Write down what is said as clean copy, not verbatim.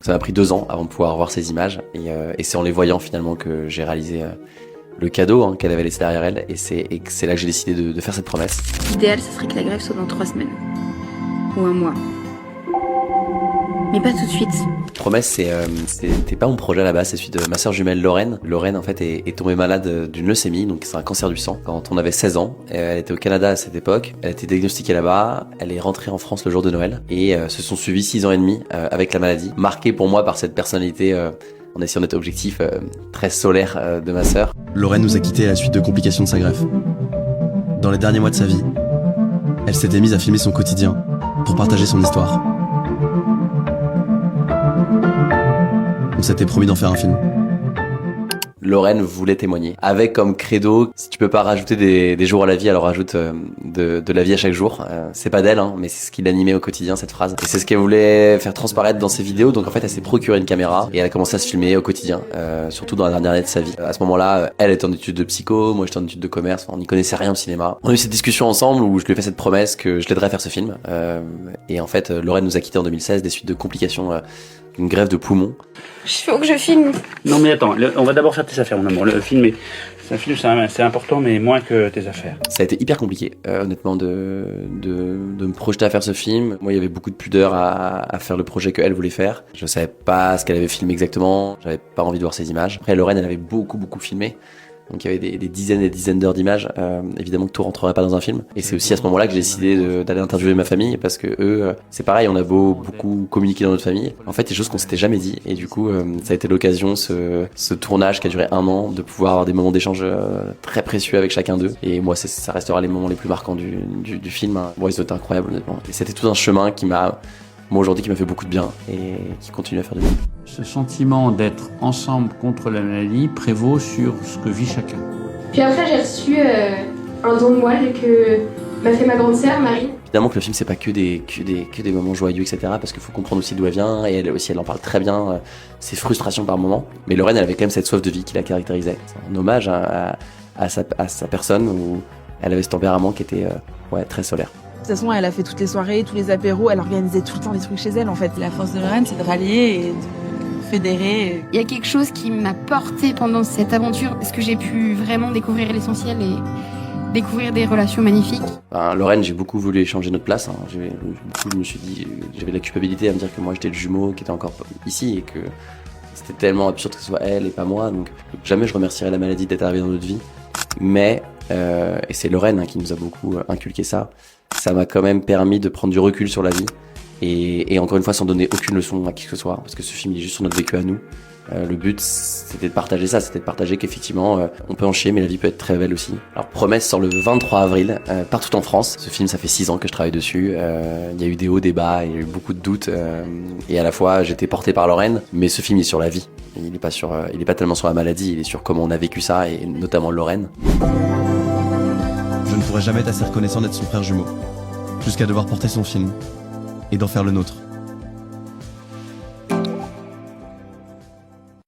Ça m'a pris 2 ans avant de pouvoir voir ces images et c'est en les voyant finalement que j'ai réalisé le cadeau qu'elle avait laissé derrière elle et c'est là que j'ai décidé de faire cette promesse. L'idéal, ce serait que la grève soit dans 3 semaines. Ou 1 mois. Mais pas tout de suite. Promesse, c'était pas mon projet à la base, c'est celui de ma sœur jumelle Lorraine. Lorraine en fait est tombée malade d'une leucémie, donc c'est un cancer du sang. Quand on avait 16 ans, elle était au Canada à cette époque, elle a été diagnostiquée là-bas, elle est rentrée en France le jour de Noël et se sont suivis 6 ans et demi avec la maladie, marquée pour moi par cette personnalité, en essayant d'être objectif, très solaire de ma sœur. Lorraine nous a quittés à la suite de complications de sa greffe. Dans les derniers mois de sa vie, elle s'était mise à filmer son quotidien pour partager son histoire. On s'était promis d'en faire un film. Lorraine voulait témoigner, avec comme credo, si tu peux pas rajouter des jours à la vie, alors rajoute de la vie à chaque jour. C'est pas d'elle, mais c'est ce qui l'animait au quotidien, cette phrase. Et c'est ce qu'elle voulait faire transparaître dans ses vidéos, donc en fait elle s'est procuré une caméra et elle a commencé à se filmer au quotidien, surtout dans la dernière année de sa vie. À ce moment-là, elle était en études de psycho, moi j'étais en études de commerce, on n'y connaissait rien au cinéma. On a eu cette discussion ensemble où je lui ai fait cette promesse que je l'aiderais à faire ce film. Et en fait, Lorraine nous a quittés en 2016 des suites de complications, une greffe de poumons. Il faut que je filme. Non mais attends, on va d'abord faire tes affaires, mon amour. Le film, c'est important, mais moins que tes affaires. Ça a été hyper compliqué, honnêtement, de me projeter à faire ce film. Moi, il y avait beaucoup de pudeur à faire le projet qu'elle voulait faire. Je savais pas ce qu'elle avait filmé exactement. J'avais pas envie de voir ces images. Après, Lorraine, elle avait beaucoup filmé. Donc il y avait des dizaines et des dizaines d'heures d'images. Évidemment que tout rentrerait pas dans un film. Et c'est aussi à ce moment-là que j'ai décidé d'aller interviewer ma famille parce que eux, c'est pareil, on a beaucoup communiqué dans notre famille. En fait, des choses qu'on s'était jamais dit. Et du coup, ça a été l'occasion, ce tournage qui a duré 1 an, de pouvoir avoir des moments d'échange très précieux avec chacun d'eux. Et moi, ça restera les moments les plus marquants du film. Bon, ils ont été incroyables, honnêtement. Et c'était tout un chemin qui m'a fait beaucoup de bien et qui continue à faire du bien. Ce sentiment d'être ensemble contre la maladie prévaut sur ce que vit chacun. Puis après, j'ai reçu un don de moelle que m'a fait ma grande sœur, Marie. Évidemment que le film, c'est pas que des moments joyeux, etc. Parce qu'il faut comprendre aussi d'où elle vient, et elle aussi, elle en parle très bien, ses frustrations par moments. Mais Lorraine, elle avait quand même cette soif de vie qui la caractérisait. C'est un hommage à sa personne, où elle avait ce tempérament qui était très solaire. De toute façon, elle a fait toutes les soirées, tous les apéros, elle organisait tout le temps des trucs chez elle en fait. La force de Lorraine, c'est de rallier et de fédérer. Il y a quelque chose qui m'a portée pendant cette aventure, parce que j'ai pu vraiment découvrir l'essentiel et découvrir des relations magnifiques. Lorraine, j'ai beaucoup voulu échanger notre place. Je me suis dit, j'avais la culpabilité à me dire que moi j'étais le jumeau qui était encore ici et que c'était tellement absurde que ce soit elle et pas moi. Donc jamais je remercierai la maladie d'être arrivée dans notre vie. Mais, et c'est Lorraine qui nous a beaucoup inculqué ça, ça m'a quand même permis de prendre du recul sur la vie et encore une fois sans donner aucune leçon à qui que ce soit, parce que ce film il est juste sur notre vécu à nous. Le but c'était de partager ça, c'était de partager qu'effectivement on peut en chier mais la vie peut être très belle aussi. Alors Promesse sort le 23 avril partout en France. Ce film, ça fait 6 ans que je travaille dessus. Il y a eu des hauts, des bas, il y a eu beaucoup de doutes et à la fois j'étais porté par Lorraine, mais ce film il est sur la vie. Il est pas tellement sur la maladie, il est sur comment on a vécu ça et notamment Lorraine. Je ne pourrai jamais être assez reconnaissant d'être son frère jumeau, jusqu'à devoir porter son film et d'en faire le nôtre.